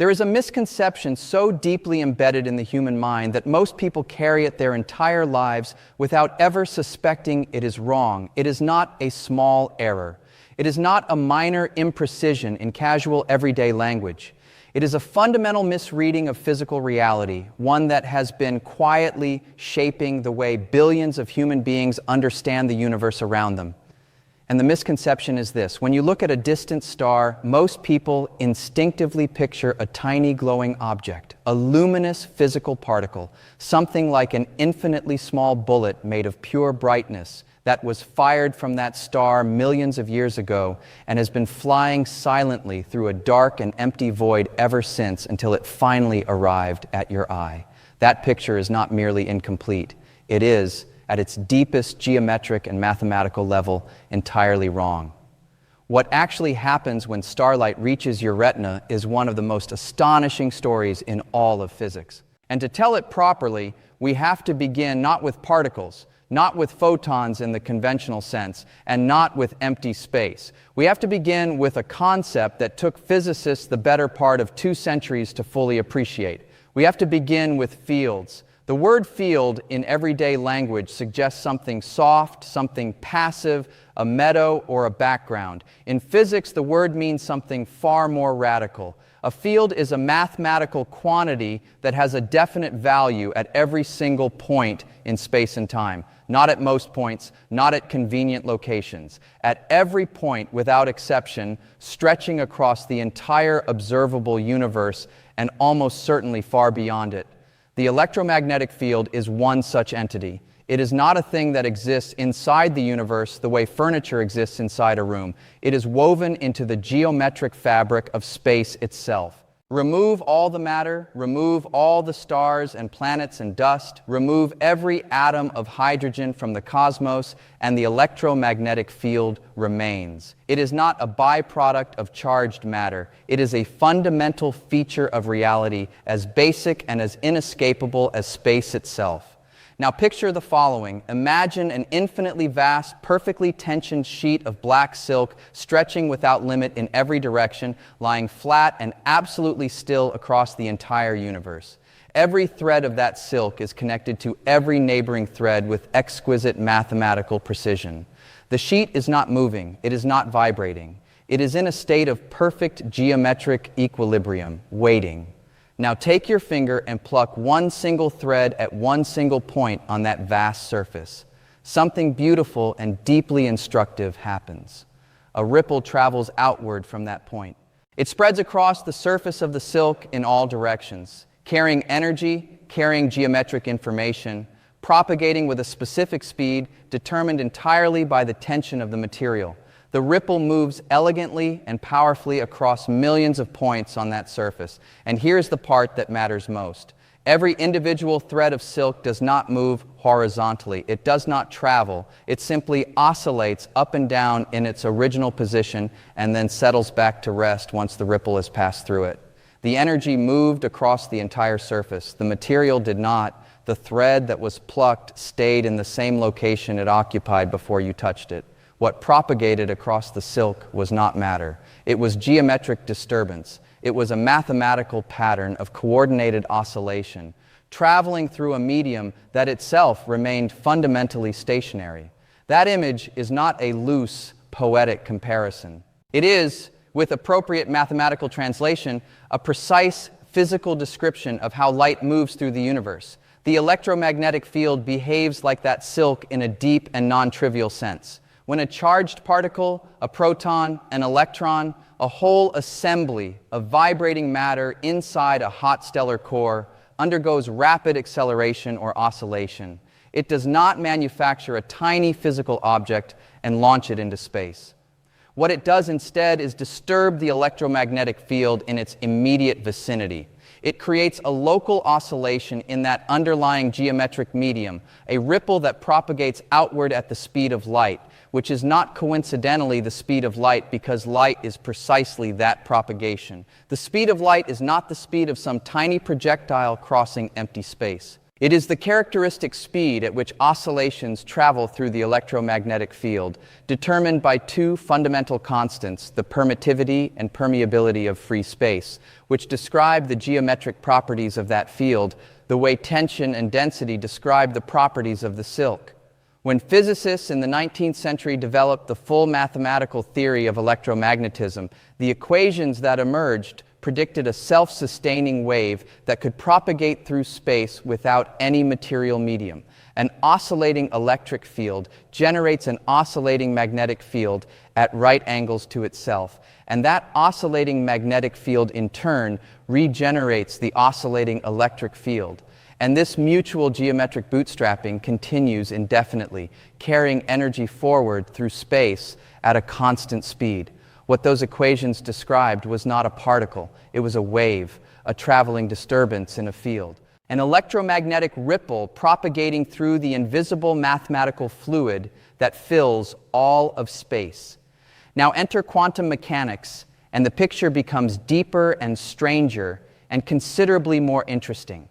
There is a misconception so deeply embedded in the human mind that most people carry it their entire lives without ever suspecting it is wrong. It is not a small error. It is not a minor imprecision in casual everyday language. It is a fundamental misreading of physical reality, one that has been quietly shaping the way billions of human beings understand the universe around them. And the misconception is this: when you look at a distant star, most people instinctively picture a tiny glowing object, a luminous physical particle, something like an infinitely small bullet made of pure brightness that was fired from that star millions of years ago and has been flying silently through a dark and empty void ever since until it finally arrived at your eye. That picture is not merely incomplete. It is, at its deepest geometric and mathematical level, entirely wrong. What actually happens when starlight reaches your retina is one of the most astonishing stories in all of physics. And to tell it properly, we have to begin not with particles, not with photons in the conventional sense, and not with empty space. We have to begin with a concept that took physicists the better part of 2 centuries to fully appreciate. We have to begin with fields. The word field in everyday language suggests something soft, something passive, a meadow, or a background. In physics, the word means something far more radical. A field is a mathematical quantity that has a definite value at every single point in space and time. Not at most points, not at convenient locations. At every point, without exception, stretching across the entire observable universe and almost certainly far beyond it. The electromagnetic field is one such entity. It is not a thing that exists inside the universe the way furniture exists inside a room. It is woven into the geometric fabric of space itself. Remove all the matter, remove all the stars and planets and dust, remove every atom of hydrogen from the cosmos, and the electromagnetic field remains. It is not a byproduct of charged matter. It is a fundamental feature of reality, as basic and as inescapable as space itself. Now picture the following. Imagine an infinitely vast, perfectly tensioned sheet of black silk stretching without limit in every direction, lying flat and absolutely still across the entire universe. Every thread of that silk is connected to every neighboring thread with exquisite mathematical precision. The sheet is not moving. It is not vibrating. It is in a state of perfect geometric equilibrium, waiting. Now take your finger and pluck one single thread at one single point on that vast surface. Something beautiful and deeply instructive happens. A ripple travels outward from that point. It spreads across the surface of the silk in all directions, carrying energy, carrying geometric information, propagating with a specific speed determined entirely by the tension of the material. The ripple moves elegantly and powerfully across millions of points on that surface. And here's the part that matters most. Every individual thread of silk does not move horizontally. It does not travel. It simply oscillates up and down in its original position and then settles back to rest once the ripple has passed through it. The energy moved across the entire surface. The material did not. The thread that was plucked stayed in the same location it occupied before you touched it. What propagated across the silk was not matter. It was geometric disturbance. It was a mathematical pattern of coordinated oscillation, traveling through a medium that itself remained fundamentally stationary. That image is not a loose, poetic comparison. It is, with appropriate mathematical translation, a precise physical description of how light moves through the universe. The electromagnetic field behaves like that silk in a deep and non-trivial sense. When a charged particle, a proton, an electron, a whole assembly of vibrating matter inside a hot stellar core undergoes rapid acceleration or oscillation, it does not manufacture a tiny physical object and launch it into space. What it does instead is disturb the electromagnetic field in its immediate vicinity. It creates a local oscillation in that underlying geometric medium, a ripple that propagates outward at the speed of light, which is not coincidentally the speed of light because light is precisely that propagation. The speed of light is not the speed of some tiny projectile crossing empty space. It is the characteristic speed at which oscillations travel through the electromagnetic field, determined by two fundamental constants, the permittivity and permeability of free space, which describe the geometric properties of that field, the way tension and density describe the properties of the silk. When physicists in the 19th century developed the full mathematical theory of electromagnetism, the equations that emerged predicted a self-sustaining wave that could propagate through space without any material medium. An oscillating electric field generates an oscillating magnetic field at right angles to itself, and that oscillating magnetic field in turn regenerates the oscillating electric field. And this mutual geometric bootstrapping continues indefinitely, carrying energy forward through space at a constant speed. What those equations described was not a particle, it was a wave, a traveling disturbance in a field. An electromagnetic ripple propagating through the invisible mathematical fluid that fills all of space. Now enter quantum mechanics, and the picture becomes deeper and stranger and considerably more interesting.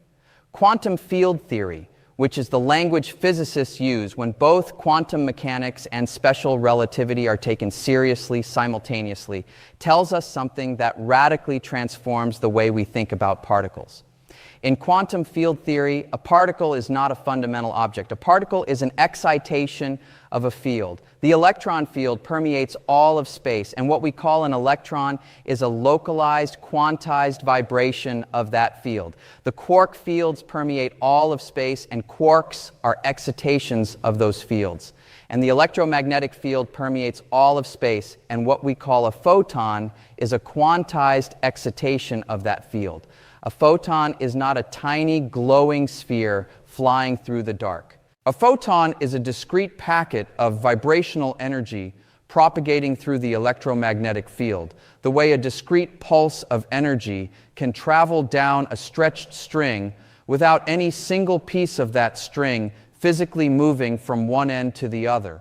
Quantum field theory, which is the language physicists use when both quantum mechanics and special relativity are taken seriously simultaneously, tells us something that radically transforms the way we think about particles. In quantum field theory, a particle is not a fundamental object. A particle is an excitation of a field. The electron field permeates all of space, and what we call an electron is a localized, quantized vibration of that field. The quark fields permeate all of space, and quarks are excitations of those fields. And the electromagnetic field permeates all of space, and what we call a photon is a quantized excitation of that field. A photon is not a tiny glowing sphere flying through the dark. A photon is a discrete packet of vibrational energy propagating through the electromagnetic field, the way a discrete pulse of energy can travel down a stretched string without any single piece of that string physically moving from one end to the other.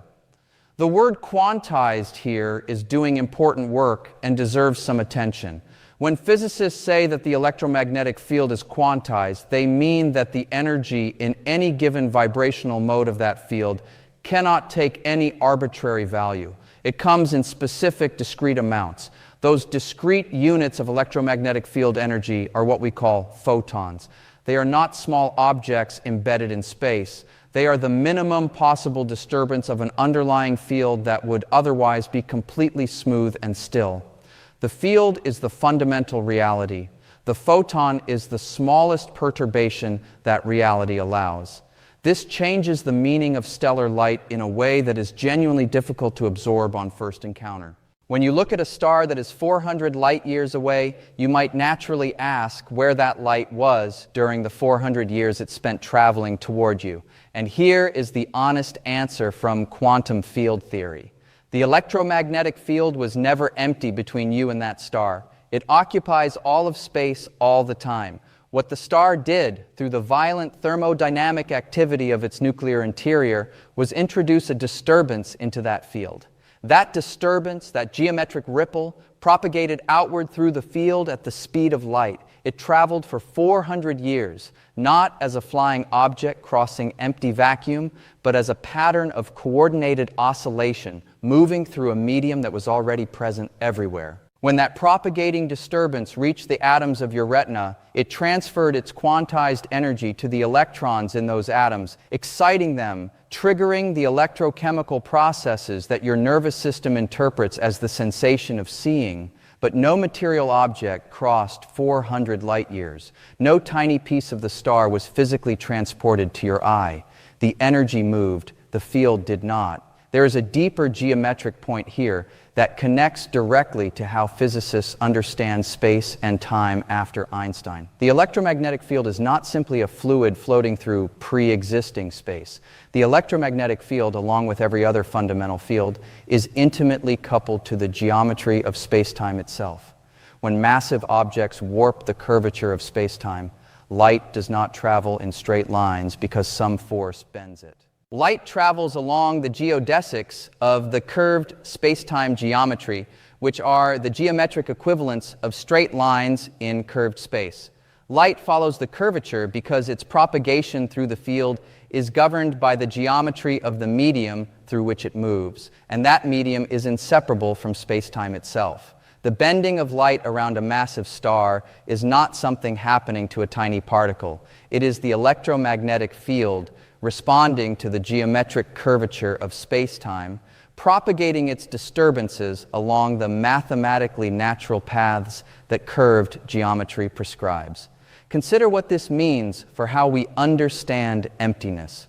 The word quantized here is doing important work and deserves some attention. When physicists say that the electromagnetic field is quantized, they mean that the energy in any given vibrational mode of that field cannot take any arbitrary value. It comes in specific discrete amounts. Those discrete units of electromagnetic field energy are what we call photons. They are not small objects embedded in space. They are the minimum possible disturbance of an underlying field that would otherwise be completely smooth and still. The field is the fundamental reality. The photon is the smallest perturbation that reality allows. This changes the meaning of stellar light in a way that is genuinely difficult to absorb on first encounter. When you look at a star that is 400 light years away, you might naturally ask where that light was during the 400 years it spent traveling toward you. And here is the honest answer from quantum field theory. The electromagnetic field was never empty between you and that star. It occupies all of space all the time. What the star did through the violent thermodynamic activity of its nuclear interior was introduce a disturbance into that field. That disturbance, that geometric ripple, propagated outward through the field at the speed of light. It traveled for 400 years, not as a flying object crossing empty vacuum, but as a pattern of coordinated oscillation, moving through a medium that was already present everywhere. When that propagating disturbance reached the atoms of your retina, it transferred its quantized energy to the electrons in those atoms, exciting them, triggering the electrochemical processes that your nervous system interprets as the sensation of seeing. But no material object crossed 400 light years. No tiny piece of the star was physically transported to your eye. The energy moved, the field did not. There is a deeper geometric point here that connects directly to how physicists understand space and time after Einstein. The electromagnetic field is not simply a fluid floating through pre-existing space. The electromagnetic field, along with every other fundamental field, is intimately coupled to the geometry of space-time itself. When massive objects warp the curvature of space-time, light does not travel in straight lines because some force bends it. Light travels along the geodesics of the curved space-time geometry, which are the geometric equivalents of straight lines in curved space. Light follows the curvature because its propagation through the field is governed by the geometry of the medium through which it moves, and that medium is inseparable from space-time itself. The bending of light around a massive star is not something happening to a tiny particle. It is the electromagnetic field responding to the geometric curvature of space-time, propagating its disturbances along the mathematically natural paths that curved geometry prescribes. Consider what this means for how we understand emptiness.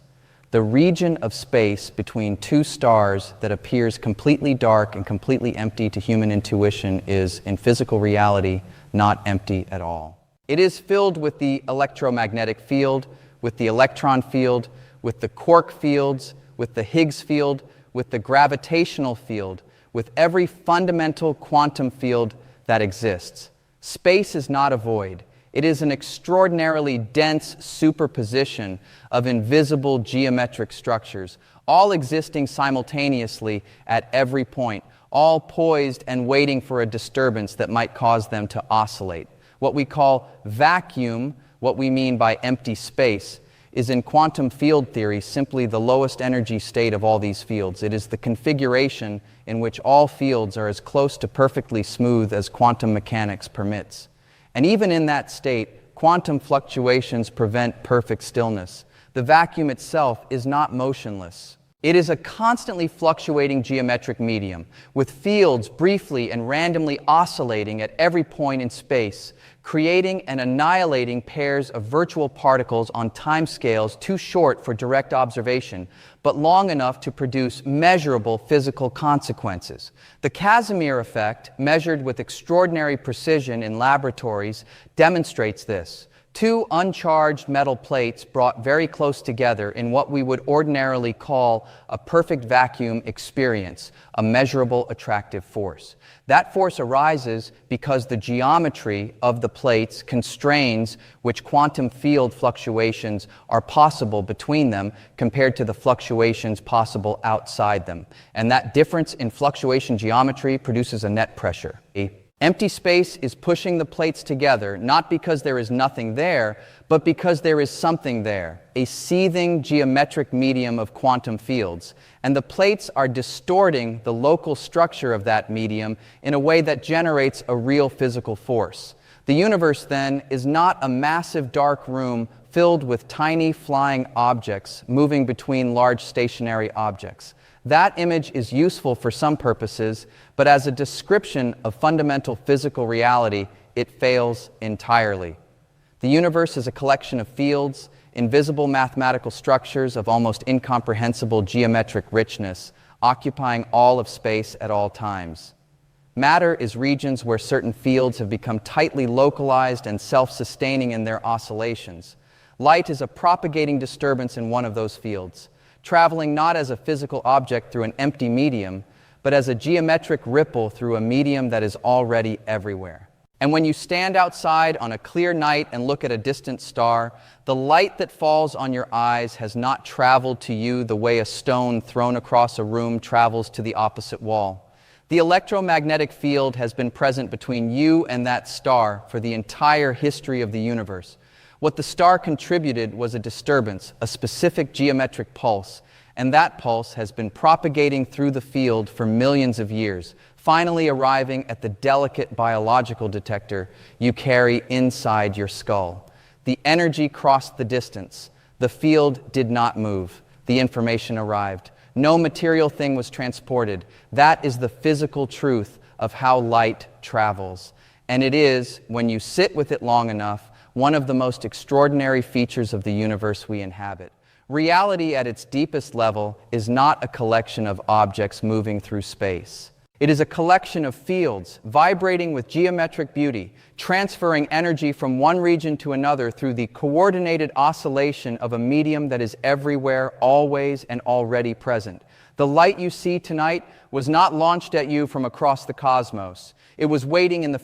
The region of space between two stars that appears completely dark and completely empty to human intuition is, in physical reality, not empty at all. It is filled with the electromagnetic field, with the electron field, with the quark fields, with the Higgs field, with the gravitational field, with every fundamental quantum field that exists. Space is not a void. It is an extraordinarily dense superposition of invisible geometric structures, all existing simultaneously at every point, all poised and waiting for a disturbance that might cause them to oscillate. What we call vacuum, what we mean by empty space, is in quantum field theory simply the lowest energy state of all these fields. It is the configuration in which all fields are as close to perfectly smooth as quantum mechanics permits. And even in that state, quantum fluctuations prevent perfect stillness. The vacuum itself is not motionless. It is a constantly fluctuating geometric medium, with fields briefly and randomly oscillating at every point in space, creating and annihilating pairs of virtual particles on timescales too short for direct observation, but long enough to produce measurable physical consequences. The Casimir effect, measured with extraordinary precision in laboratories, demonstrates this. Two uncharged metal plates brought very close together in what we would ordinarily call a perfect vacuum experience, a measurable attractive force. That force arises because the geometry of the plates constrains which quantum field fluctuations are possible between them compared to the fluctuations possible outside them. And that difference in fluctuation geometry produces a net pressure. Empty space is pushing the plates together, not because there is nothing there, but because there is something there, a seething geometric medium of quantum fields. And the plates are distorting the local structure of that medium in a way that generates a real physical force. The universe, then, is not a massive dark room filled with tiny flying objects moving between large stationary objects. That image is useful for some purposes, but as a description of fundamental physical reality, it fails entirely. The universe is a collection of fields, invisible mathematical structures of almost incomprehensible geometric richness, occupying all of space at all times. Matter is regions where certain fields have become tightly localized and self-sustaining in their oscillations. Light is a propagating disturbance in one of those fields, traveling not as a physical object through an empty medium, but as a geometric ripple through a medium that is already everywhere. And when you stand outside on a clear night and look at a distant star, the light that falls on your eyes has not traveled to you the way a stone thrown across a room travels to the opposite wall. The electromagnetic field has been present between you and that star for the entire history of the universe. What the star contributed was a disturbance, a specific geometric pulse, and that pulse has been propagating through the field for millions of years, finally arriving at the delicate biological detector you carry inside your skull. The energy crossed the distance. The field did not move. The information arrived. No material thing was transported. That is the physical truth of how light travels. And it is, when you sit with it long enough, one of the most extraordinary features of the universe we inhabit. Reality at its deepest level is not a collection of objects moving through space. It is a collection of fields vibrating with geometric beauty, transferring energy from one region to another through the coordinated oscillation of a medium that is everywhere, always, and already present. The light you see tonight was not launched at you from across the cosmos. It was waiting in the